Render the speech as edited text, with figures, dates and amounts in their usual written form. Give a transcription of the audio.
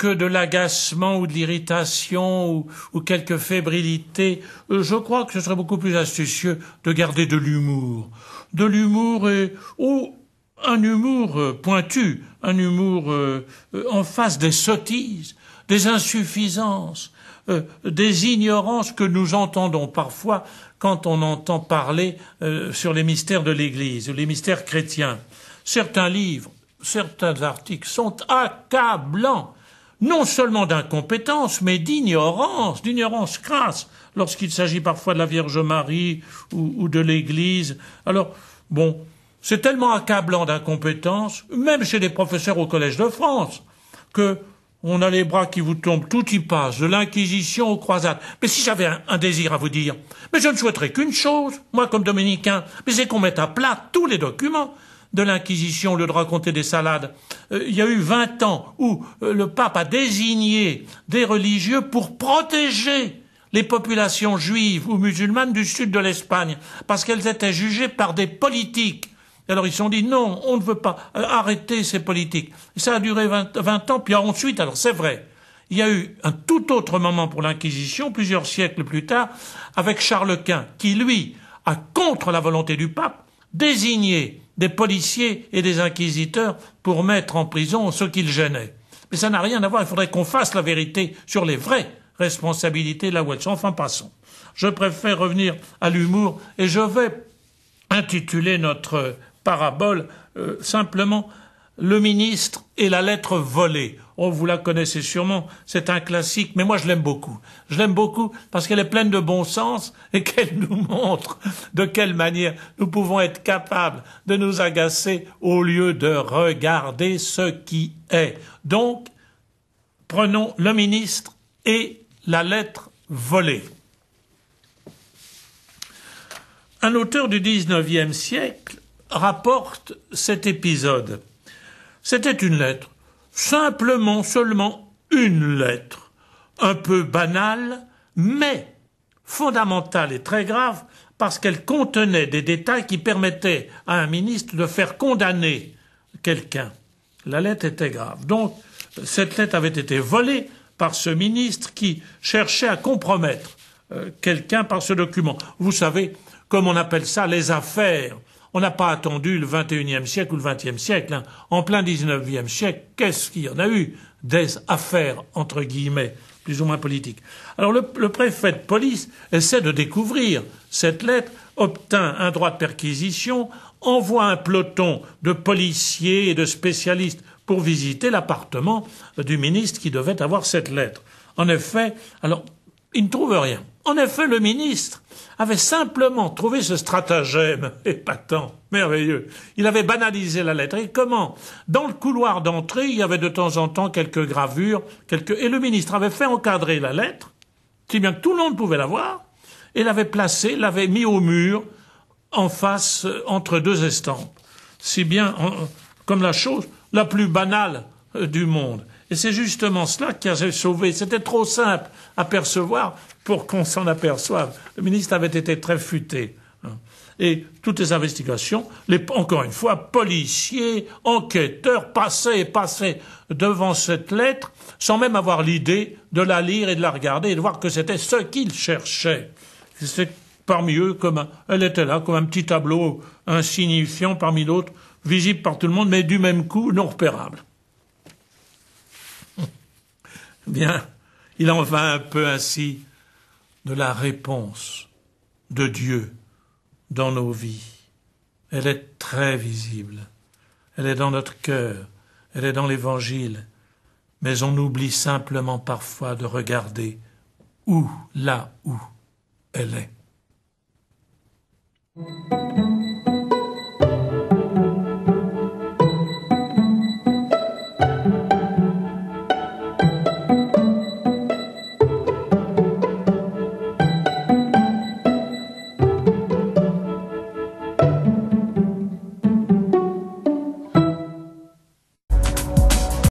que de l'agacement ou de l'irritation ou quelque fébrilité, je crois que ce serait beaucoup plus astucieux de garder de l'humour. De l'humour ou un humour pointu, un humour en face des sottises, des insuffisances, des ignorances que nous entendons parfois quand on entend parler sur les mystères de l'Église, les mystères chrétiens. Certains livres, certains articles sont accablants, non seulement d'incompétence, mais d'ignorance crasse, lorsqu'il s'agit parfois de la Vierge Marie ou de l'Église. Alors, bon, c'est tellement accablant d'incompétence, même chez les professeurs au Collège de France, que on a les bras qui vous tombent, tout y passe, de l'Inquisition aux croisades. Mais si j'avais un désir à vous dire, mais je ne souhaiterais qu'une chose, moi comme dominicain, mais c'est qu'on mette à plat tous les documents de l'Inquisition au lieu de raconter des salades. Il y a eu 20 ans où le pape a désigné des religieux pour protéger les populations juives ou musulmanes du sud de l'Espagne, parce qu'elles étaient jugées par des politiques. Alors ils se sont dit non, on ne veut pas arrêter ces politiques. Et ça a duré 20 ans, puis ensuite, alors c'est vrai, il y a eu un tout autre moment pour l'Inquisition, plusieurs siècles plus tard, avec Charles Quint, qui lui a, contre la volonté du pape, désigné des policiers et des inquisiteurs pour mettre en prison ceux qui le gênaient. Mais ça n'a rien à voir, il faudrait qu'on fasse la vérité sur les vraies responsabilités là où elles sont. Enfin, passons. Je préfère revenir à l'humour et je vais intituler notre parabole simplement « Le ministre et la lettre volée ». Oh, vous la connaissez sûrement, c'est un classique, mais moi je l'aime beaucoup. Je l'aime beaucoup parce qu'elle est pleine de bon sens et qu'elle nous montre de quelle manière nous pouvons être capables de nous agacer au lieu de regarder ce qui est. Donc, prenons le ministre et la lettre volée. Un auteur du XIXe siècle rapporte cet épisode. C'était une lettre, simplement, seulement une lettre, un peu banale, mais fondamentale et très grave, parce qu'elle contenait des détails qui permettaient à un ministre de faire condamner quelqu'un. La lettre était grave. Donc, cette lettre avait été volée par ce ministre qui cherchait à compromettre quelqu'un par ce document. Vous savez, comme on appelle ça, les affaires. On n'a pas attendu le XXIe siècle ou le XXe siècle. Hein. En plein XIXe siècle, qu'est-ce qu'il y en a eu des affaires, entre guillemets, plus ou moins politiques. Alors le préfet de police essaie de découvrir cette lettre, obtint un droit de perquisition, envoie un peloton de policiers et de spécialistes pour visiter l'appartement du ministre qui devait avoir cette lettre. En effet, alors, il ne trouve rien. En effet, le ministre avait simplement trouvé ce stratagème épatant, merveilleux. Il avait banalisé la lettre. Et comment? Dans le couloir d'entrée, il y avait de temps en temps quelques gravures, et le ministre avait fait encadrer la lettre, si bien que tout le monde pouvait la voir, et l'avait mis au mur, en face, entre deux estampes. Si bien, comme la chose la plus banale du monde. Et c'est justement cela qui a sauvé. C'était trop simple à percevoir pour qu'on s'en aperçoive. Le ministre avait été très futé. Et toutes les investigations, encore une fois, policiers, enquêteurs, passaient devant cette lettre sans même avoir l'idée de la lire et de la regarder et de voir que c'était ce qu'ils cherchaient. C'était parmi eux, elle était là comme un petit tableau insignifiant parmi d'autres, visible par tout le monde, mais du même coup non repérable. Bien, il en va un peu ainsi de la réponse de Dieu dans nos vies. Elle est très visible. Elle est dans notre cœur. Elle est dans l'Évangile. Mais on oublie simplement parfois de regarder là où elle est.